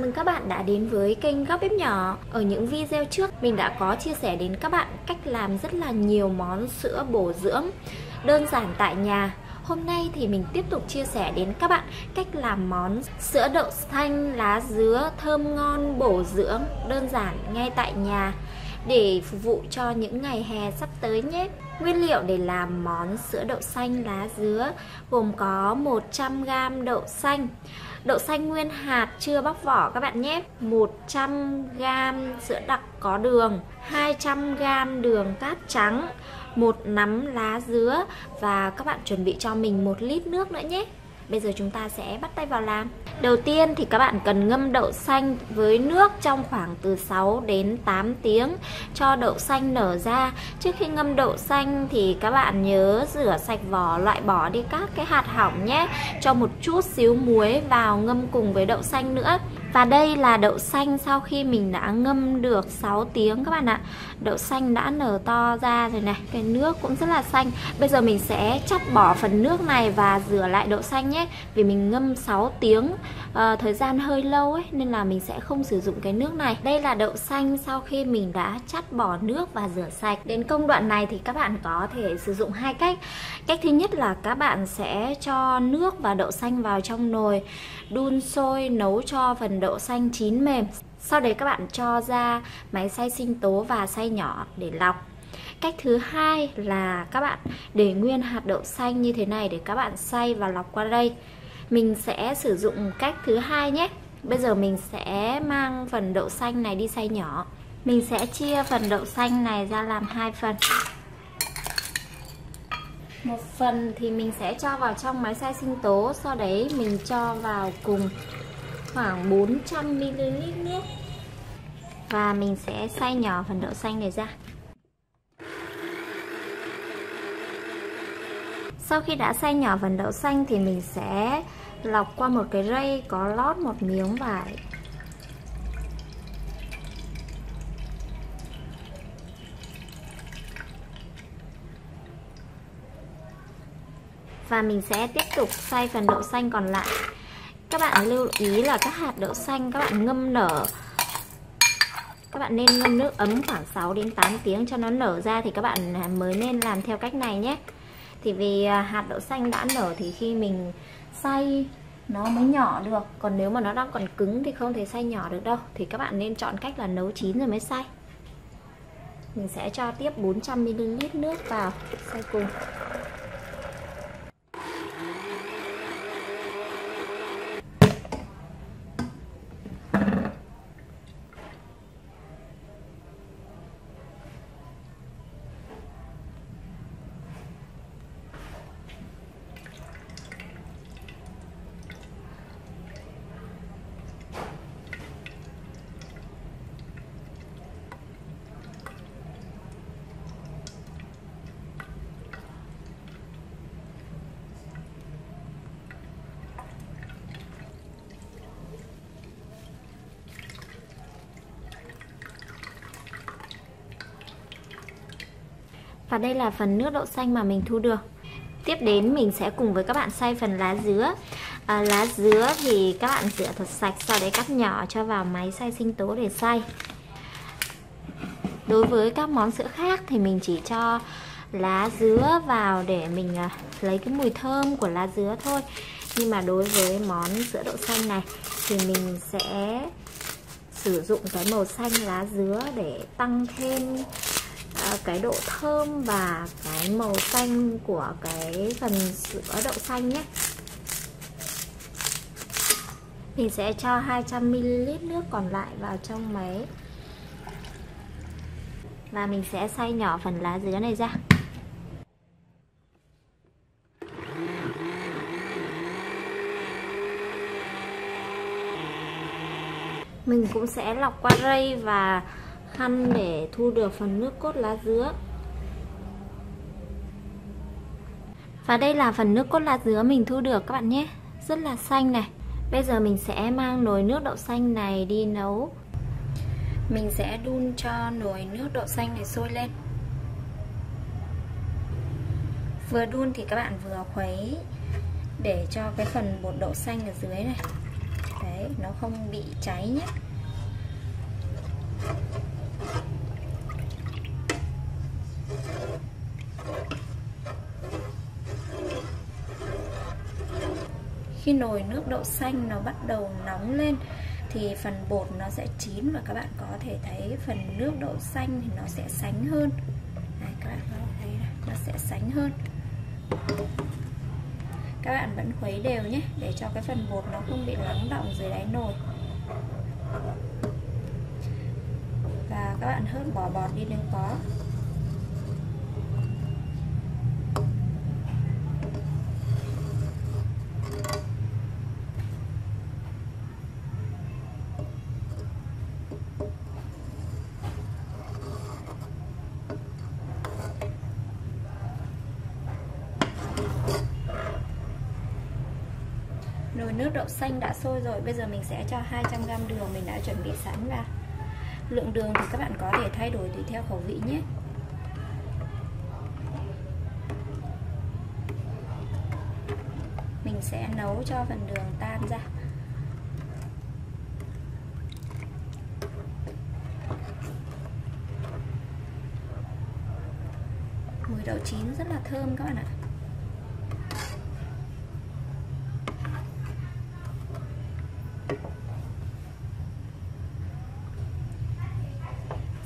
mừng các bạn đã đến với kênh Góc Bếp Nhỏ. Ở những video trước mình đã có chia sẻ đến các bạn cách làm rất là nhiều món sữa bổ dưỡng đơn giản tại nhà. Hôm nay thì mình tiếp tục chia sẻ đến các bạn cách làm món sữa đậu xanh lá dứa thơm ngon bổ dưỡng đơn giản ngay tại nhà để phục vụ cho những ngày hè sắp tới nhé. Nguyên liệu để làm món sữa đậu xanh lá dứa gồm có 100g đậu xanh. Đậu xanh nguyên hạt chưa bóc vỏ các bạn nhé. 100g sữa đặc có đường, 200g đường cát trắng, 1 nắm lá dứa và các bạn chuẩn bị cho mình 1 lít nước nữa nhé. Bây giờ chúng ta sẽ bắt tay vào làm. Đầu tiên thì các bạn cần ngâm đậu xanh với nước trong khoảng từ 6 đến 8 tiếng cho đậu xanh nở ra. Trước khi ngâm đậu xanh thì các bạn nhớ rửa sạch vỏ, loại bỏ đi các cái hạt hỏng nhé. Cho một chút xíu muối vào ngâm cùng với đậu xanh nữa. Và đây là đậu xanh sau khi mình đã ngâm được 6 tiếng các bạn ạ. Đậu xanh đã nở to ra rồi này, cái nước cũng rất là xanh. Bây giờ mình sẽ chắt bỏ phần nước này và rửa lại đậu xanh nhé. Vì mình ngâm 6 tiếng, thời gian hơi lâu ấy, nên là mình sẽ không sử dụng cái nước này. Đây là đậu xanh sau khi mình đã chắt bỏ nước và rửa sạch. Đến công đoạn này thì các bạn có thể sử dụng 2 cách. Cách thứ nhất là các bạn sẽ cho nước và đậu xanh vào trong nồi, đun sôi nấu cho phần đậu xanh chín mềm. Sau đấy các bạn cho ra máy xay sinh tố và xay nhỏ để lọc. Cách thứ hai là các bạn để nguyên hạt đậu xanh như thế này để các bạn xay và lọc qua đây. Mình sẽ sử dụng cách thứ hai nhé. Bây giờ mình sẽ mang phần đậu xanh này đi xay nhỏ. Mình sẽ chia phần đậu xanh này ra làm 2 phần. Một phần thì mình sẽ cho vào trong máy xay sinh tố, sau đấy mình cho vào cùng khoảng 400ml nước. Và mình sẽ xay nhỏ phần đậu xanh này ra. Sau khi đã xay nhỏ phần đậu xanh thì mình sẽ lọc qua một cái rây có lót một miếng vải. Và mình sẽ tiếp tục xay phần đậu xanh còn lại. Các bạn lưu ý là các hạt đậu xanh các bạn ngâm nở. Các bạn nên ngâm nước ấm khoảng 6 đến 8 tiếng cho nó nở ra thì các bạn mới nên làm theo cách này nhé. Thì vì hạt đậu xanh đã nở thì khi mình xay nó mới nhỏ được. Còn nếu mà nó đang còn cứng thì không thể xay nhỏ được đâu. Thì các bạn nên chọn cách là nấu chín rồi mới xay. Mình sẽ cho tiếp 400ml nước vào xay cùng. Và đây là phần nước đậu xanh mà mình thu được. Tiếp đến mình sẽ cùng với các bạn xay phần lá dứa. Lá dứa thì các bạn rửa thật sạch, sau đấy cắt nhỏ cho vào máy xay sinh tố để xay. Đối với các món sữa khác thì mình chỉ cho lá dứa vào để mình lấy cái mùi thơm của lá dứa thôi. Nhưng mà đối với món sữa đậu xanh này thì mình sẽ sử dụng cái màu xanh lá dứa để tăng thêm cái độ thơm và cái màu xanh của cái phần sữa đậu xanh nhé. Mình sẽ cho 200ml nước còn lại vào trong máy. Và mình sẽ xay nhỏ phần lá dứa này ra. Mình cũng sẽ lọc qua rây và khăn để thu được phần nước cốt lá dứa. Và đây là phần nước cốt lá dứa mình thu được các bạn nhé. Rất là xanh này. Bây giờ mình sẽ mang nồi nước đậu xanh này đi nấu. Mình sẽ đun cho nồi nước đậu xanh này sôi lên. Vừa đun thì các bạn vừa khuấy để cho cái phần bột đậu xanh ở dưới này. Đấy. Đấy, nó không bị cháy nhé. Khi nồi nước đậu xanh nó bắt đầu nóng lên thì phần bột nó sẽ chín và các bạn có thể thấy phần nước đậu xanh thì nó sẽ sánh hơn. Đây, các bạn có thấy này, nó sẽ sánh hơn. Các bạn vẫn khuấy đều nhé, để cho cái phần bột nó không bị lắng đọng dưới đáy nồi. Và các bạn hớt bỏ bọt đi nếu có. Nồi nước đậu xanh đã sôi rồi, bây giờ mình sẽ cho 200g đường mình đã chuẩn bị sẵn vào. Lượng đường thì các bạn có thể thay đổi tùy theo khẩu vị nhé. Mình sẽ nấu cho phần đường tan ra. Mùi đậu chín rất là thơm các bạn ạ.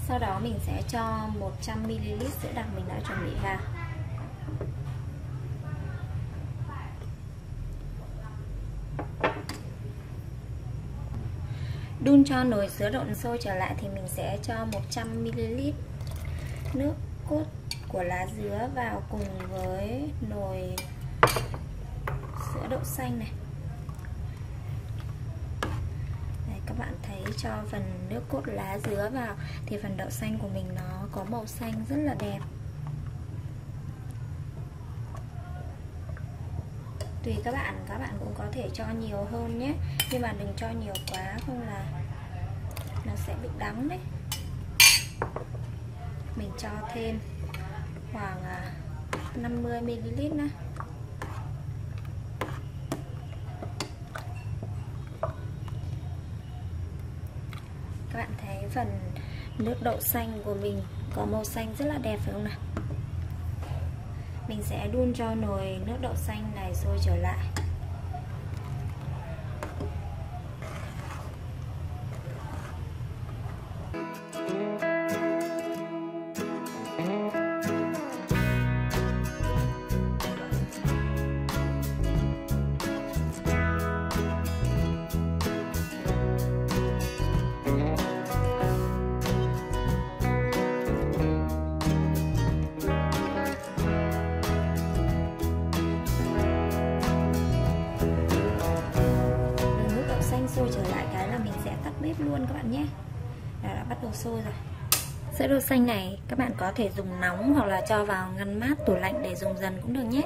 Sau đó mình sẽ cho 100ml sữa đặc mình đã chuẩn bị vào. Đun cho nồi sữa đậu sôi trở lại thì mình sẽ cho 100ml nước cốt của lá dứa vào cùng với nồi sữa đậu xanh này. Đây, các bạn thấy cho phần nước cốt lá dứa vào thì phần đậu xanh của mình nó có màu xanh rất là đẹp. Tùy các bạn cũng có thể cho nhiều hơn nhé, nhưng mà đừng cho nhiều quá không là nó sẽ bị đắng đấy. Mình cho thêm khoảng 50ml nữa. Các bạn thấy phần nước đậu xanh của mình có màu xanh rất là đẹp phải không nào? Mình sẽ đun cho nồi nước đậu xanh này sôi trở lại. Sôi trở lại cái là mình sẽ tắt bếp luôn các bạn nhé. Đã bắt đầu sôi rồi. Sữa đậu xanh này các bạn có thể dùng nóng hoặc là cho vào ngăn mát tủ lạnh để dùng dần cũng được nhé.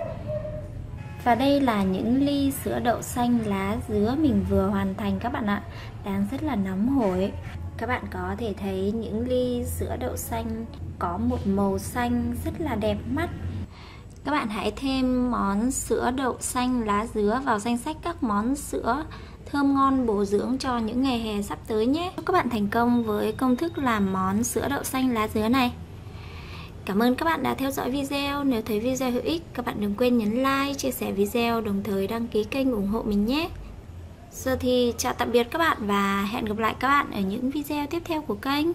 Và đây là những ly sữa đậu xanh lá dứa mình vừa hoàn thành các bạn ạ. Đang rất là nóng hổi. Các bạn có thể thấy những ly sữa đậu xanh có một màu xanh rất là đẹp mắt. Các bạn hãy thêm món sữa đậu xanh lá dứa vào danh sách các món sữa thơm ngon bổ dưỡng cho những ngày hè sắp tới nhé. Chúc các bạn thành công với công thức làm món sữa đậu xanh lá dứa này. Cảm ơn các bạn đã theo dõi video. Nếu thấy video hữu ích, các bạn đừng quên nhấn like, chia sẻ video, đồng thời đăng ký kênh ủng hộ mình nhé. Giờ thì chào tạm biệt các bạn và hẹn gặp lại các bạn ở những video tiếp theo của kênh.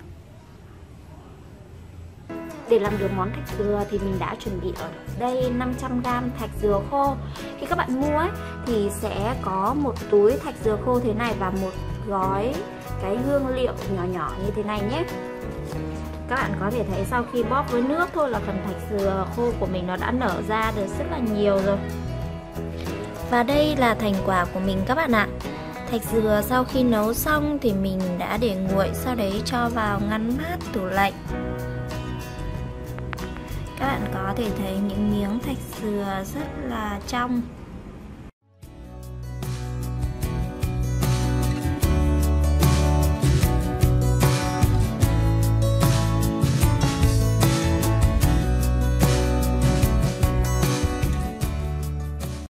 Để làm được món thạch dừa thì mình đã chuẩn bị ở đây 500g thạch dừa khô. Khi các bạn mua ấy, thì sẽ có một túi thạch dừa khô thế này và một gói cái hương liệu nhỏ nhỏ như thế này nhé. Các bạn có thể thấy sau khi bóp với nước thôi là phần thạch dừa khô của mình nó đã nở ra được rất là nhiều rồi. Và đây là thành quả của mình các bạn ạ. Thạch dừa sau khi nấu xong thì mình đã để nguội, sau đấy cho vào ngăn mát tủ lạnh. Các bạn có thể thấy những miếng thạch dừa rất là trong.